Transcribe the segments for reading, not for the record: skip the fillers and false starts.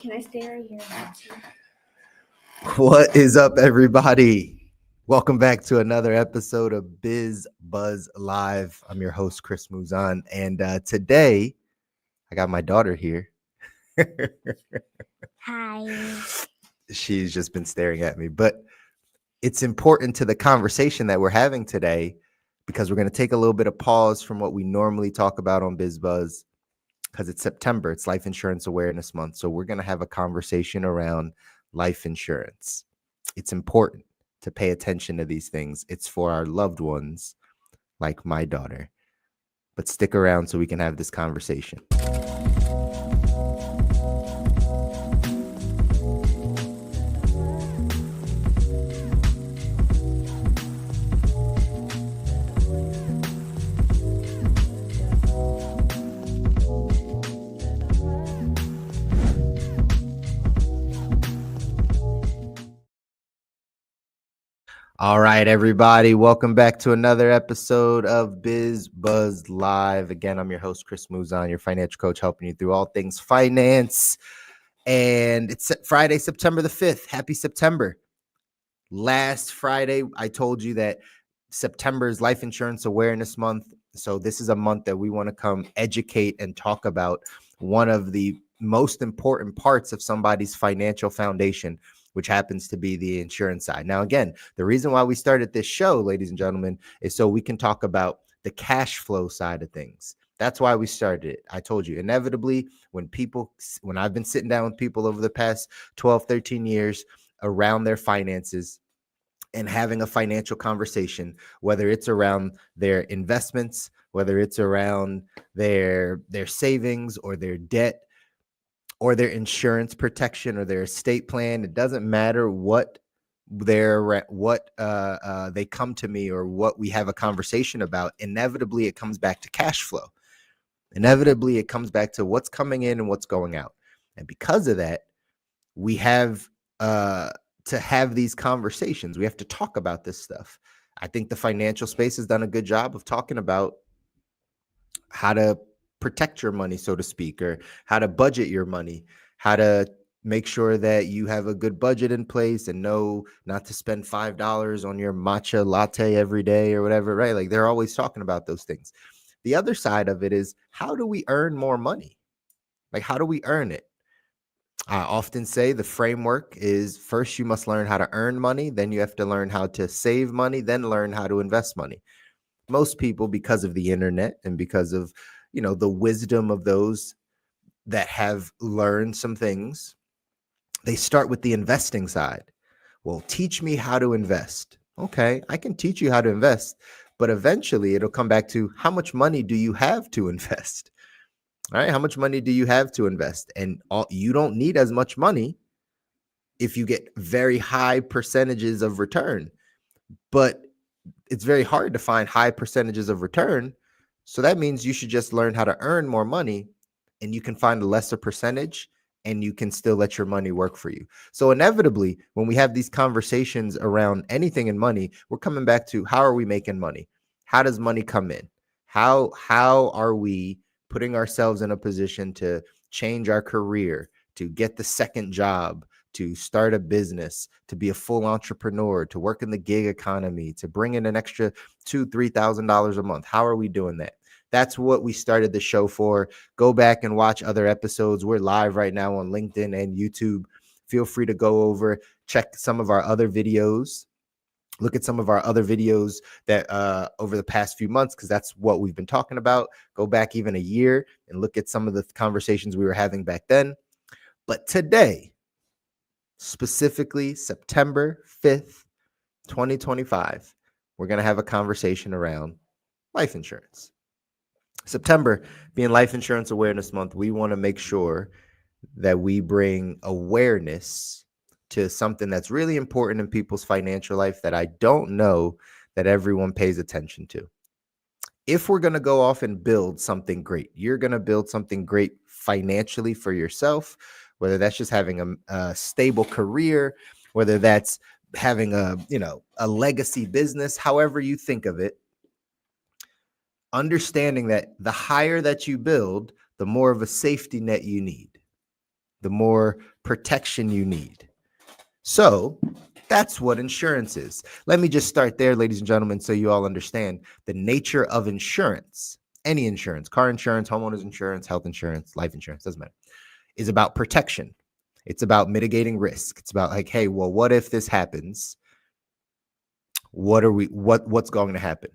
Can I stay right here? What is up, everybody? Welcome back to another episode of BizBuzz Live. I'm your host, Chris Muzan, and today I got my daughter here. Hi. She's just been staring at me, but it's important to the conversation that we're having today because we're going to take a little bit of pause from what we normally talk about on BizBuzz because it's September. It's Life Insurance Awareness Month. So we're going to have a conversation around life insurance. It's important to pay attention to these things. It's for our loved ones, like my daughter. But stick around so we can have this conversation. All right, everybody. Welcome back to another episode of BizBuzz Live. Again, I'm your host, Chris Muzan, your financial coach, helping you through all things finance. And it's Friday, September the 5th. Happy September. Last Friday, I told you that September is Life Insurance Awareness Month. So this is a month that we want to come educate and talk about one of the most important parts of somebody's financial foundation, which happens to be the insurance side. Now, again, the reason why we started this show, ladies and gentlemen, is so we can talk about the cash flow side of things. That's why we started it. I told you, inevitably, when I've been sitting down with people over the past 12, 13 years around their finances and having a financial conversation, whether it's around their investments, whether it's around their savings or their debt, or their insurance protection or their estate plan. It doesn't matter what they come to me or what we have a conversation about. Inevitably, it comes back to cash flow. Inevitably, it comes back to what's coming in and what's going out. And because of that, we have to have these conversations. We have to talk about this stuff. I think the financial space has done a good job of talking about how to protect your money, so to speak, or how to budget your money, how to make sure that you have a good budget in place and know not to spend $5 on your matcha latte every day or whatever, right? Like they're always talking about those things. The other side of it is, how do we earn more money? Like, how do we earn it? I often say the framework is, first you must learn how to earn money, then you have to learn how to save money, then learn how to invest money. Most people, because of the internet and because of, the wisdom of those that have learned some things, they start with the investing side. Well, teach me how to invest. Okay, I can teach you how to invest, but eventually it'll come back to, how much money do you have to invest? All right, how much money do you have to invest? And you don't need as much money if you get very high percentages of return. But it's very hard to find high percentages of return. So that means you should just learn how to earn more money, and you can find a lesser percentage and you can still let your money work for you. So inevitably, when we have these conversations around anything in money, we're coming back to, how are we making money? How does money come in? How are we putting ourselves in a position to change our career, to get the second job, to start a business, to be a full entrepreneur, to work in the gig economy, to bring in an extra $2,000-$3,000 a month? How are we doing that? That's what we started the show for. Go back and watch other episodes. We're live right now on LinkedIn and YouTube. Feel free to go over, check some of our other videos. Look at some of our other videos that over the past few months, because that's what we've been talking about. Go back even a year and look at some of the conversations we were having back then. But today, specifically September 5th, 2025, we're going to have a conversation around life insurance. September being Life Insurance Awareness Month, we want to make sure that we bring awareness to something that's really important in people's financial life that I don't know that everyone pays attention to. If we're going to go off and build something great, you're going to build something great financially for yourself, whether that's just having a stable career, whether that's having a legacy business, however you think of it. Understanding that the higher that you build, the more of a safety net you need. the more protection you need. So that's what insurance is. Let me just start there, ladies and gentlemen, so you all understand the nature of insurance. Any insurance, car insurance, homeowners insurance, health insurance, life insurance, doesn't matter, is about protection. It's about mitigating risk. It's about like, hey, well, what if this happens? What's going to happen?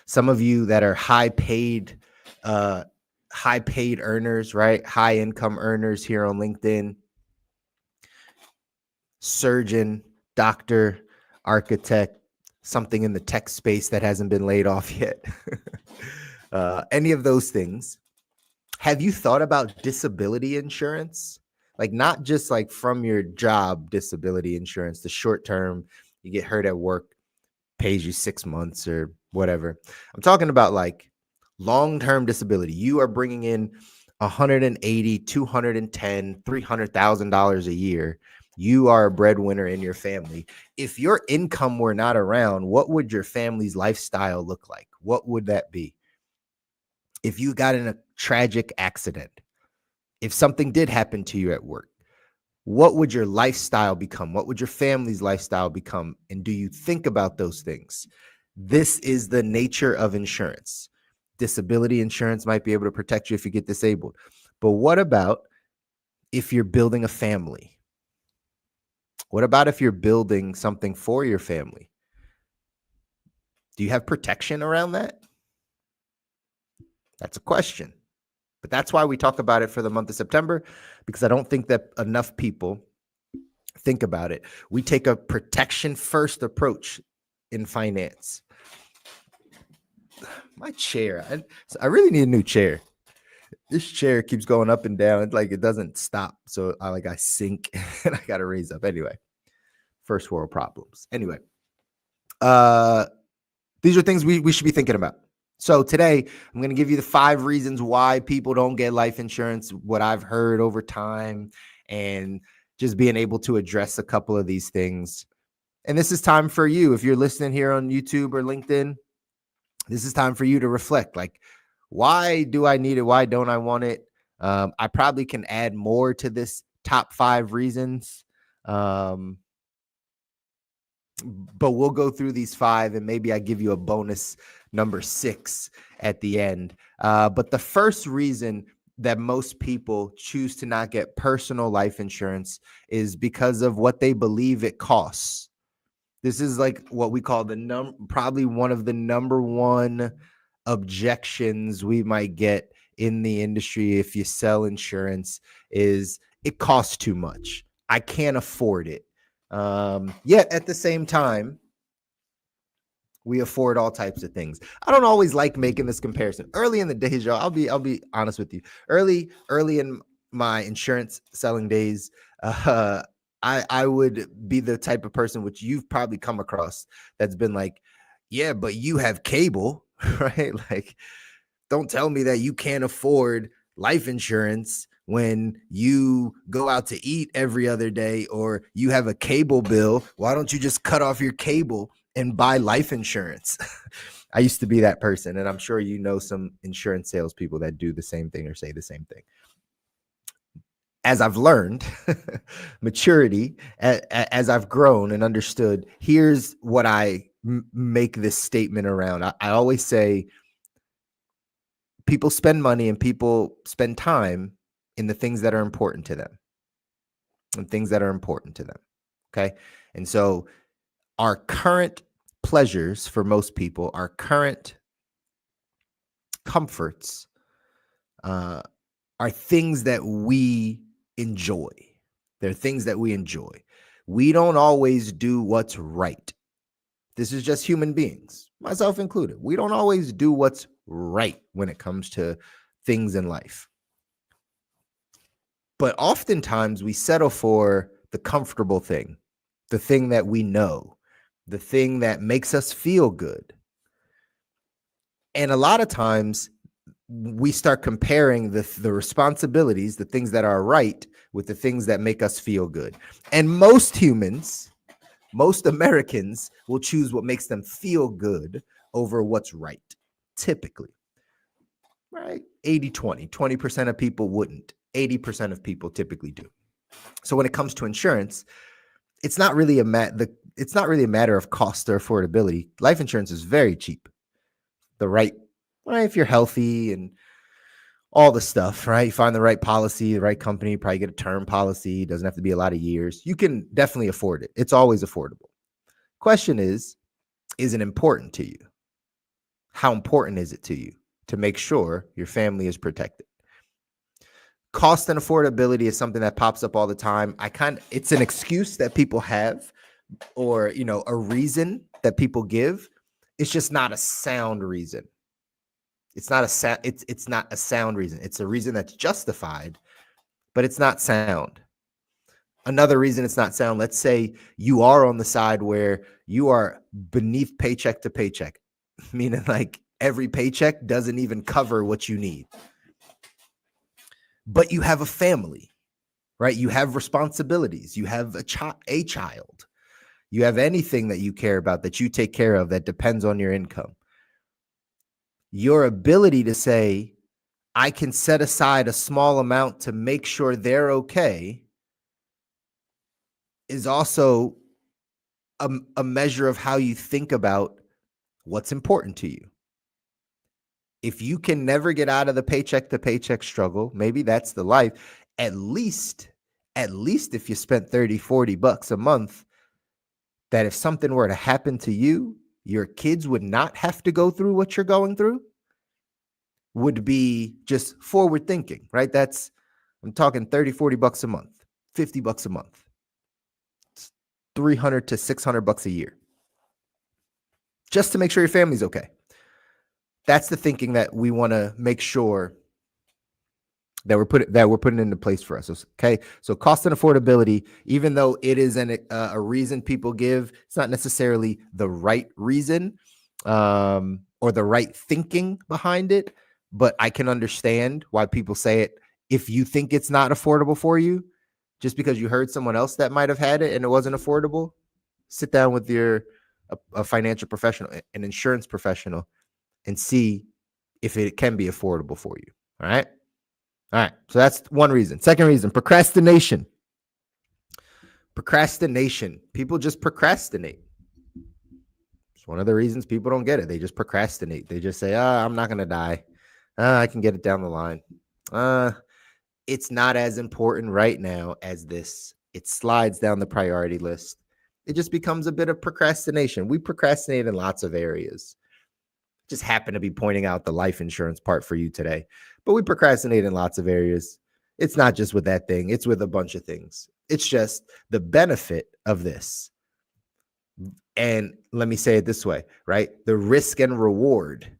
Some of you that are high paid earners, right? High income earners here on LinkedIn, surgeon, doctor, architect, something in the tech space that hasn't been laid off yet. Any of those things. Have you thought about disability insurance? Like not just like from your job disability insurance, the short term, you get hurt at work, pays you 6 months or whatever. I'm talking about like long-term disability. You are bringing in 180, 210, $300,000 a year. You are a breadwinner in your family. If your income were not around, what would your family's lifestyle look like? What would that be? If you got in a tragic accident, if something did happen to you at work, what would your lifestyle become? What would your family's lifestyle become? And do you think about those things? This is the nature of insurance. Disability insurance might be able to protect you if you get disabled. But what about if you're building a family? What about if you're building something for your family? Do you have protection around that? That's a question. But that's why we talk about it for the month of September, because I don't think that enough people think about it. We take a protection first approach in finance. My chair, I really need a new chair. This chair keeps going up and down. It's like it doesn't stop. So I sink and I got to raise up. Anyway, first world problems. Anyway, these are things we should be thinking about. So today, I'm going to give you the 5 reasons why people don't get life insurance, what I've heard over time, and just being able to address a couple of these things. And this is time for you. If you're listening here on YouTube or LinkedIn, this is time for you to reflect. Like, why do I need it? Why don't I want it? I probably can add more to this top 5 reasons. But we'll go through these 5 and maybe I give you a bonus number 6 at the end. But the first reason that most people choose to not get personal life insurance is because of what they believe it costs. This is like what we call probably one of the number one objections we might get in the industry if you sell insurance is it costs too much. I can't afford it. Yet at the same time, we afford all types of things. I don't always like making this comparison. Early in the days, y'all, I'll be honest with you. Early in my insurance selling days, I would be the type of person which you've probably come across that's been like, yeah, but you have cable, right? Like, don't tell me that you can't afford life insurance when you go out to eat every other day or you have a cable bill. Why don't you just cut off your cable and buy life insurance? I used to be that person, and I'm sure you know some insurance salespeople that do the same thing or say the same thing. As I've learned maturity, as I've grown and understood, here's what I make this statement around. I always say people spend money and people spend time in the things that are important to them. Okay. And so our current pleasures for most people, our current comforts, are things that we enjoy. They're things that we enjoy. We don't always do what's right. This is just human beings, myself included. We don't always do what's right when it comes to things in life. But oftentimes we settle for the comfortable thing, the thing that we know, the thing that makes us feel good. And a lot of times we start comparing the responsibilities, the things that are right, with the things that make us feel good. And most humans, most Americans will choose what makes them feel good over what's right, typically. Right? 80-20. 20% of people wouldn't. 80% of people typically do. So when it comes to insurance, it's not really a matter of cost or affordability. Life insurance is very cheap. Right, if you're healthy and all the stuff, right? You find the right policy, the right company, probably get a term policy. It doesn't have to be a lot of years. You can definitely afford it. It's always affordable. Question is it important to you? How important is it to you to make sure your family is protected? Cost and affordability is something that pops up all the time. It's an excuse that people have, or, a reason that people give. It's just not a sound reason. It's not a sound reason. It's a reason that's justified, but it's not sound. Another reason it's not sound, let's say you are on the side where you are beneath paycheck to paycheck, meaning like every paycheck doesn't even cover what you need. But you have a family, right? You have responsibilities. You have a child. You have anything that you care about that you take care of that depends on your income. Your ability to say, I can set aside a small amount to make sure they're okay, is also a measure of how you think about what's important to you. If you can never get out of the paycheck to paycheck struggle, maybe that's the life. At least if you spent 30, 40 bucks a month, that if something were to happen to you, your kids would not have to go through what you're going through, would be just forward thinking, right? I'm talking 30, 40 bucks a month, 50 bucks a month, 300 to 600 bucks a year, just to make sure your family's okay. That's the thinking that we want to make sure that we're putting into place for us. Okay. So cost and affordability, even though it is a reason people give, it's not necessarily the right reason, or the right thinking behind it. But I can understand why people say it. If you think it's not affordable for you, just because you heard someone else that might have had it and it wasn't affordable, sit down with a financial professional, an insurance professional, and see if it can be affordable for you. All right. So that's one reason. Second reason, procrastination. People just procrastinate. It's one of the reasons people don't get it. They just procrastinate. They just say, I'm not going to die. I can get it down the line. It's not as important right now as this. It slides down the priority list. It just becomes a bit of procrastination. We procrastinate in lots of areas. Just happen to be pointing out the life insurance part for you today, but we procrastinate in lots of areas. It's not just with that thing. It's with a bunch of things. It's just the benefit of this. And let me say it this way, right? The risk and reward.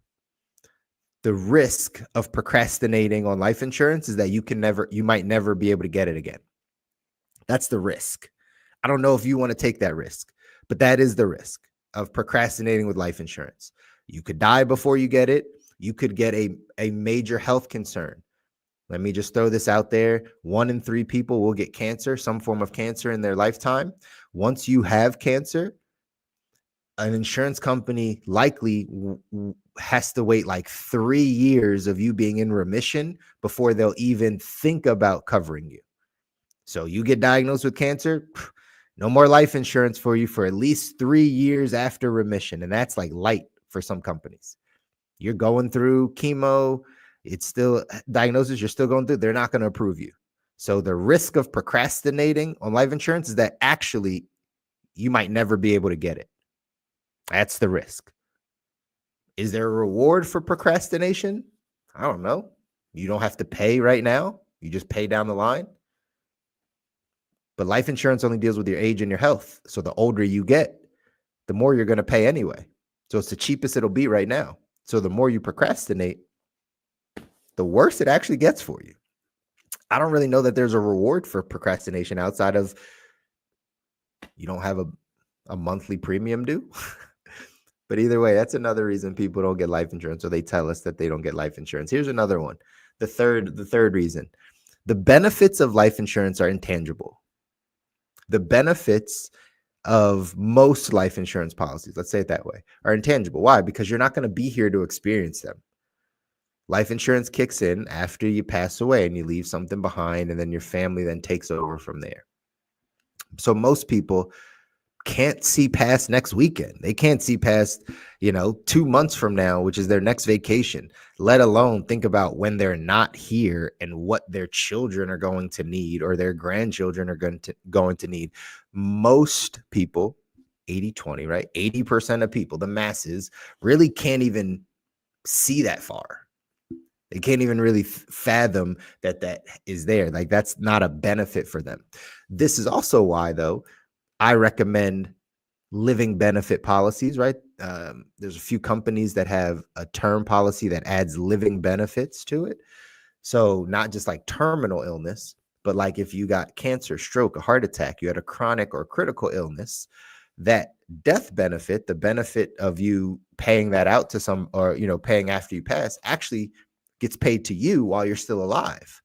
The risk of procrastinating on life insurance is that you might never be able to get it again. That's the risk. I don't know if you want to take that risk, but that is the risk of procrastinating with life insurance. You could die before you get it. You could get a major health concern. Let me just throw this out there. 1 in 3 people will get cancer, some form of cancer in their lifetime. Once you have cancer, an insurance company likely has to wait like 3 years of you being in remission before they'll even think about covering you. So you get diagnosed with cancer, no more life insurance for you for at least 3 years after remission. And that's like light for some companies. You're going through chemo, it's still diagnosis, you're still going through, they're not going to approve you. So the risk of procrastinating on life insurance is that actually you might never be able to get it. That's the risk. Is there a reward for procrastination? I don't know. You don't have to pay right now. You just pay down the line. But life insurance only deals with your age and your health. So the older you get, the more you're going to pay anyway. So it's the cheapest it'll be right now. So the more you procrastinate, the worse it actually gets for you. I don't really know that there's a reward for procrastination outside of you don't have a monthly premium due. But either way, that's another reason people don't get life insurance, or they tell us that they don't get life insurance. Here's another one. The third reason. The benefits of life insurance are intangible. The benefits of most life insurance policies, let's say it that way, are intangible. Why? Because you're not going to be here to experience them. Life insurance kicks in after you pass away and you leave something behind, and then your family then takes over from there. So most people can't see past next weekend. They can't see past, 2 months from now, which is their next vacation, let alone think about when they're not here and what their children are going to need or their grandchildren are going to need. Most people, 80-20, right? 80% of people, the masses, really can't even see that far. They can't even really fathom that is there. Like, that's not a benefit for them. This is also why, though, I recommend living benefit policies, right? There's a few companies that have a term policy that adds living benefits to it. So not just like terminal illness, but like if you got cancer, stroke, a heart attack, you had a chronic or critical illness, that death benefit, the benefit of you paying that out to some, or, paying after you pass, actually gets paid to you while you're still alive.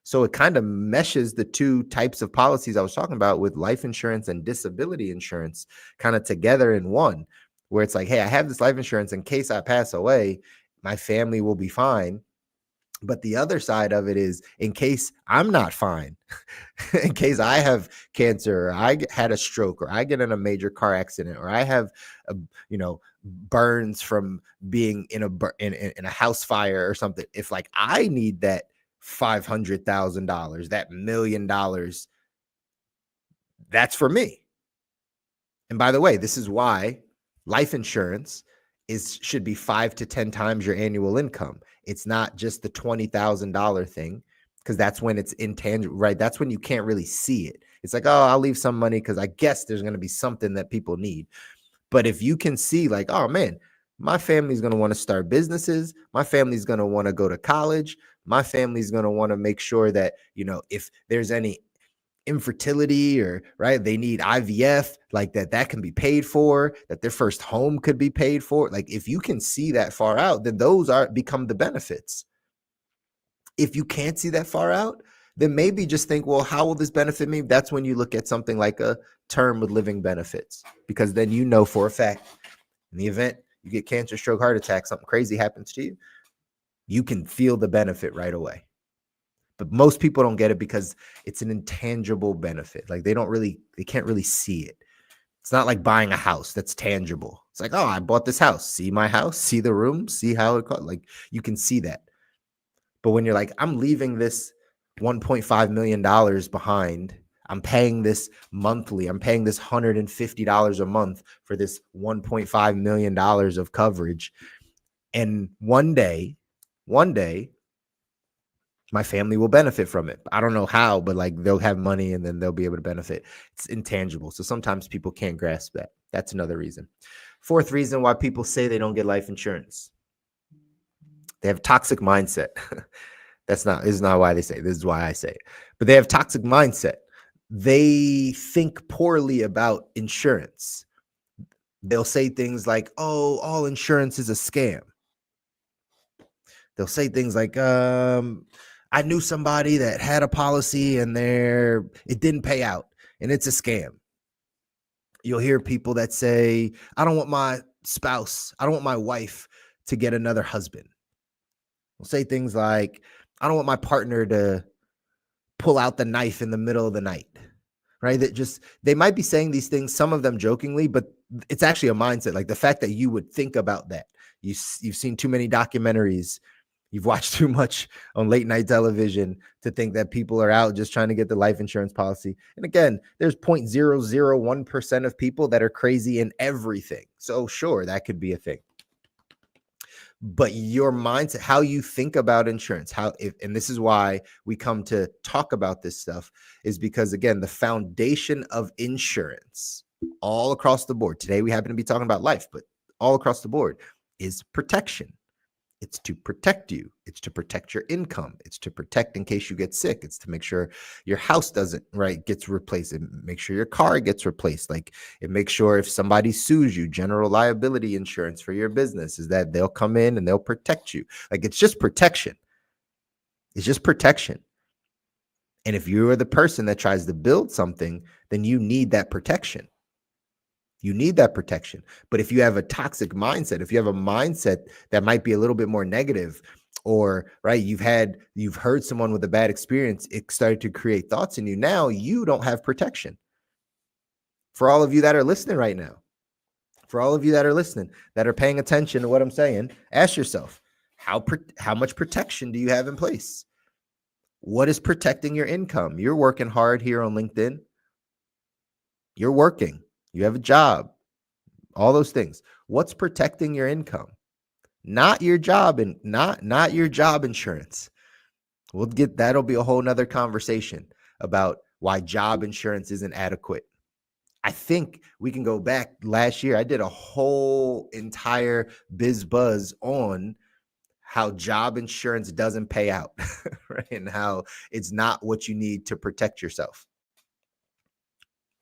So it kind of meshes the two types of policies I was talking about with life insurance and disability insurance kind of together in one, where it's like, hey, I have this life insurance in case I pass away, my family will be fine. But the other side of it is in case I'm not fine, in case I have cancer, or I had a stroke, or I get in a major car accident, or I have, burns from being in a house fire or something. If like I need that $500,000, that $1 million, that's for me. And by the way, this is why life insurance should be 5 to 10 times your annual income. It's not just the $20,000 thing, because that's when it's intangible, right? That's when you can't really see it. It's like, oh, I'll leave some money because I guess there's going to be something that people need. But if you can see like, oh man, my family's going to want to start businesses. My family's going to want to go to college. My family's going to want to make sure that, if there's any infertility or right, they need IVF, like that can be paid for, that their first home could be paid for. Like if you can see that far out, then those become the benefits. If you can't see that far out, then maybe just think, well, how will this benefit me? That's when you look at something like a term with living benefits, because then for a fact, in the event you get cancer, stroke, heart attack, something crazy happens to you, you can feel the benefit right away. But most people don't get it because it's an intangible benefit. Like they can't really see it. It's not like buying a house that's tangible. It's like, oh, I bought this house. See my house, see the room, see how it costs. Like you can see that. But when you're like, I'm leaving this $1.5 million behind, I'm paying this monthly, I'm paying this $150 a month for this $1.5 million of coverage. And one day, my family will benefit from it. I don't know how, but like they'll have money and then they'll be able to benefit. It's intangible. So sometimes people can't grasp that. That's another reason. Fourth reason why people say they don't get life insurance. They have toxic mindset. This is not why they say it. This is why I say it. But they have toxic mindset. They think poorly about insurance. They'll say things like, oh, all insurance is a scam. They'll say things like, I knew somebody that had a policy and it didn't pay out and it's a scam. You'll hear people that say, I don't want my spouse, I don't want my wife to get another husband. They'll say things like, I don't want my partner to pull out the knife in the middle of the night, right? They might be saying these things, some of them jokingly, but it's actually a mindset. Like the fact that you would think about that. You've seen too many documentaries. You've watched too much on late night television to think that people are out just trying to get the life insurance policy. And again, there's 0.001% of people that are crazy in everything. So sure, that could be a thing. But your mindset, how you think about insurance, and this is why we come to talk about this stuff, is because again, the foundation of insurance all across the board, today we happen to be talking about life, but all across the board is protection. It's to protect you. It's to protect your income. It's to protect in case you get sick. It's to make sure your house gets replaced, and make sure your car gets replaced. Like it makes sure if somebody sues you, general liability insurance for your business is that they'll come in and they'll protect you. Like it's just protection. It's just protection. And if you're the person that tries to build something, then you need that protection. You need that protection. But if you have a toxic mindset, if you have a mindset that might be a little bit more negative, or right, you've heard someone with a bad experience, it started to create thoughts in you. Now you don't have protection. For all of you that are listening right now, for all of you that are listening, that are paying attention to what I'm saying, ask yourself, how much protection do you have in place? What is protecting your income? You're working hard here on LinkedIn. You're working. You have a job. All those things. What's protecting your income? Not your job and not your job insurance. That'll be a whole nother conversation about why job insurance isn't adequate. I think we can go back last year. I did a whole entire BizBuzz on how job insurance doesn't pay out, right? And how it's not what you need to protect yourself.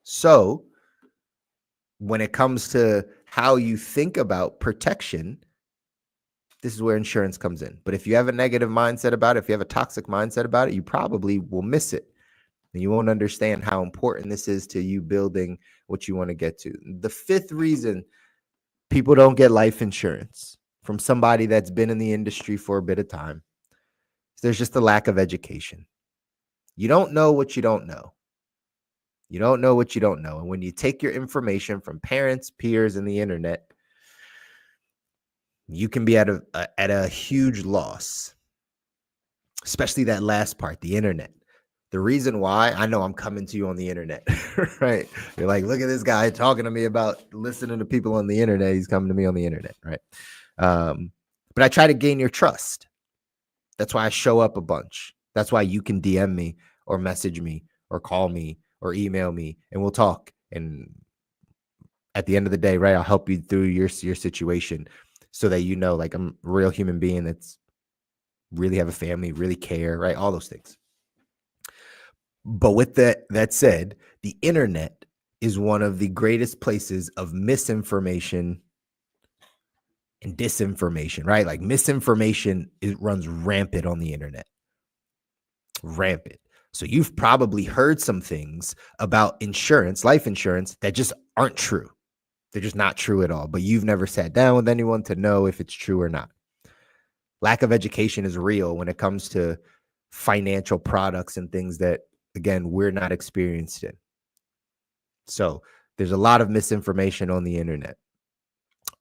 So when it comes to how you think about protection, this is where insurance comes in. But if you have a negative mindset about it, if you have a toxic mindset about it, you probably will miss it. And you won't understand how important this is to you building what you want to get to. The fifth reason people don't get life insurance from somebody that's been in the industry for a bit of time is there's just a lack of education. You don't know what you don't know. You don't know what you don't know. And when you take your information from parents, peers, and the internet, you can be at a huge loss, especially that last part, the internet. The reason why, I know I'm coming to you on the internet, right? You're like, look at this guy talking to me about listening to people on the internet. He's coming to me on the internet, right? But I try to gain your trust. That's why I show up a bunch. That's why you can DM me or message me or call me or email me and we'll talk. And at the end of the day, right, I'll help you through your situation so that you know, like, I'm a real human being that's really have a family, really care, right? All those things. But with that said, the internet is one of the greatest places of misinformation and disinformation, right? Like misinformation, it runs rampant on the internet. Rampant. So you've probably heard some things about insurance, life insurance, that just aren't true. They're just not true at all. But you've never sat down with anyone to know if it's true or not. Lack of education is real when it comes to financial products and things that, again, we're not experienced in. So there's a lot of misinformation on the internet.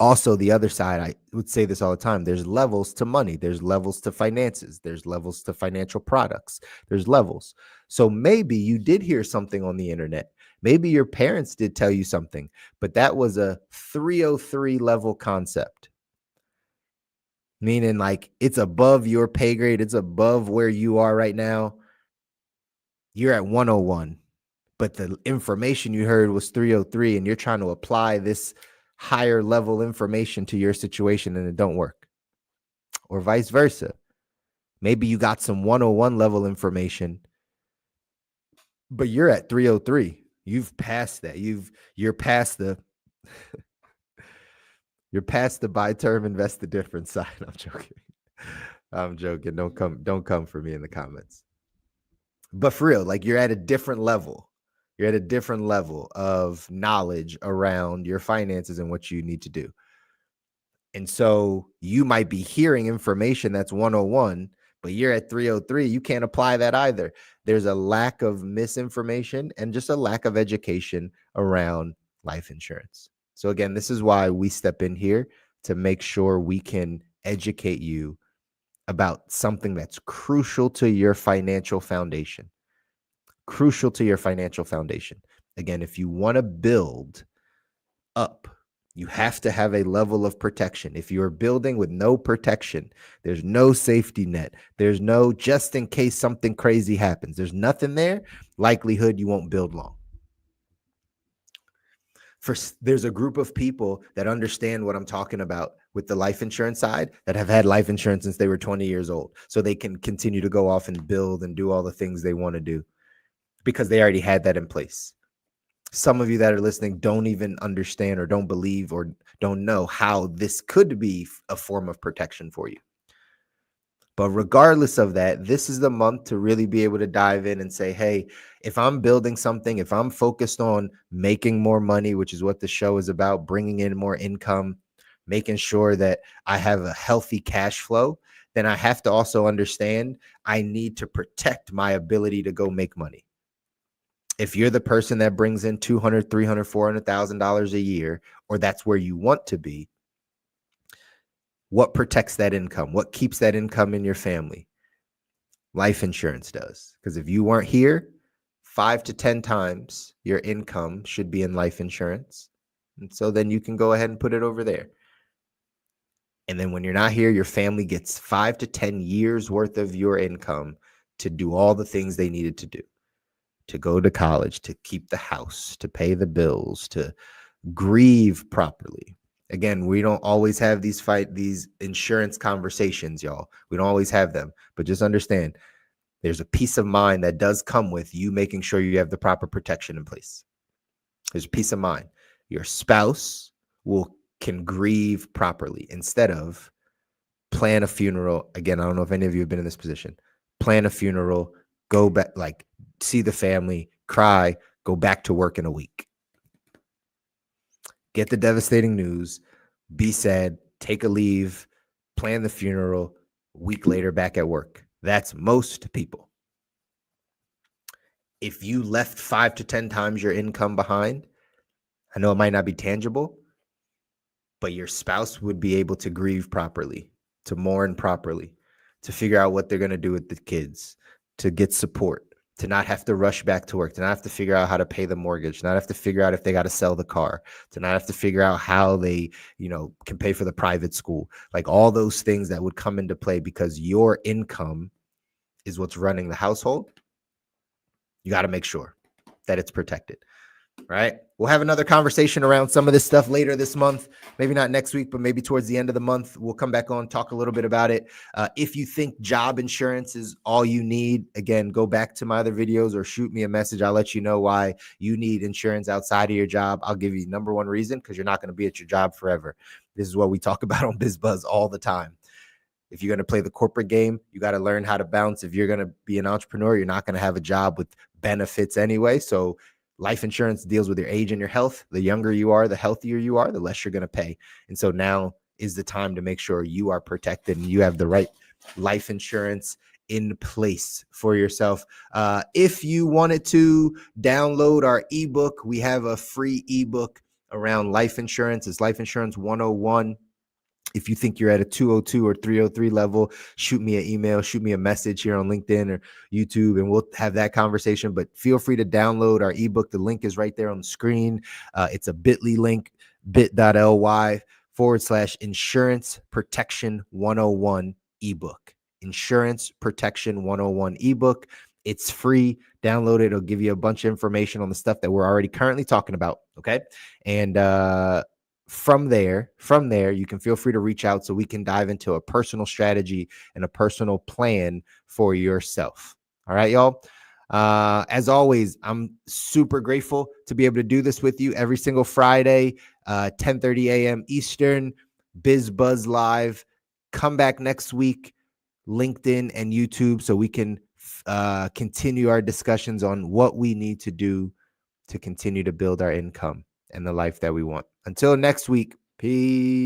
Also, the other side, I would say this all the time, there's levels to money. There's levels to finances. There's levels to financial products. There's levels. So maybe you did hear something on the internet. Maybe your parents did tell you something, but that was a 303 level concept. Meaning like it's above your pay grade. It's above where you are right now. You're at 101, but the information you heard was 303 and you're trying to apply this higher level information to your situation and it don't work. Or vice versa. Maybe you got some 101 level information, but you're at 303. You've passed that. You're past the you're past the buy term, invest the difference side. I'm joking. Don't come for me in the comments. But for real, like you're at a different level. You're at a different level of knowledge around your finances and what you need to do. And so you might be hearing information that's 101, but you're at 303. You can't apply that either. There's a lack of misinformation and just a lack of education around life insurance. So again, this is why we step in here to make sure we can educate you about something that's crucial to your financial foundation. Crucial to your financial foundation. Again, if you want to build up, you have to have a level of protection. If you're building with no protection, there's no safety net. There's no just in case something crazy happens. There's nothing there. Likelihood you won't build long. There's a group of people that understand what I'm talking about with the life insurance side that have had life insurance since they were 20 years old. So they can continue to go off and build and do all the things they want to do because they already had that in place. Some of you that are listening don't even understand or don't believe or don't know how this could be a form of protection for you. But regardless of that, this is the month to really be able to dive in and say, hey, if I'm building something, if I'm focused on making more money, which is what the show is about, bringing in more income, making sure that I have a healthy cash flow, then I have to also understand I need to protect my ability to go make money. If you're the person that brings in $200,000, $300,000, $400,000 a year, or that's where you want to be, what protects that income? What keeps that income in your family? Life insurance does. Because if you weren't here, 5 to 10 times your income should be in life insurance. And so then you can go ahead and put it over there. And then when you're not here, your family gets 5 to 10 years worth of your income to do all the things they needed to do, to go to college, to keep the house, to pay the bills, to grieve properly. Again, we don't always have these insurance conversations, y'all. We don't always have them, but just understand there's a peace of mind that does come with you making sure you have the proper protection in place. There's peace of mind. Your spouse can grieve properly instead of plan a funeral. Again, I don't know if any of you have been in this position. Plan a funeral, go back, like see the family, cry, go back to work in a week. Get the devastating news, be sad, take a leave, plan the funeral, a week later back at work. That's most people. If you left 5 to 10 times your income behind, I know it might not be tangible, but your spouse would be able to grieve properly, to mourn properly, to figure out what they're going to do with the kids, to get support, to not have to rush back to work, to not have to figure out how to pay the mortgage, to not have to figure out if they got to sell the car, to not have to figure out how they, can pay for the private school. Like all those things that would come into play because your income is what's running the household. You got to make sure that it's protected. Right. We'll have another conversation around some of this stuff later this month. Maybe not next week, but maybe towards the end of the month, we'll come back on, talk a little bit about it. If you think job insurance is all you need, again, go back to my other videos or shoot me a message. I'll let you know why you need insurance outside of your job. I'll give you number one reason, because you're not going to be at your job forever. This is what we talk about on BizBuzz all the time. If you're going to play the corporate game, you got to learn how to bounce. If you're going to be an entrepreneur, you're not going to have a job with benefits anyway. So life insurance deals with your age and your health. The younger you are, the healthier you are, the less you're going to pay. And so now is the time to make sure you are protected and you have the right life insurance in place for yourself. If you wanted to download our ebook, we have a free ebook around life insurance. It's Life Insurance 101. If you think you're at a 202 or 303 level, shoot me an email, shoot me a message here on LinkedIn or YouTube, and we'll have that conversation. But feel free to download our ebook. The link is right there on the screen. It's a bit.ly link, bit.ly/insurance protection 101 ebook. Insurance protection 101 ebook. It's free. Download it. It'll give you a bunch of information on the stuff that we're already currently talking about. Okay. And, from there, you can feel free to reach out so we can dive into a personal strategy and a personal plan for yourself. All right, y'all. As always, I'm super grateful to be able to do this with you every single Friday, 10:30 a.m. Eastern, BizBuzz Live. Come back next week, LinkedIn and YouTube, so we can continue our discussions on what we need to do to continue to build our income and the life that we want. Until next week, peace.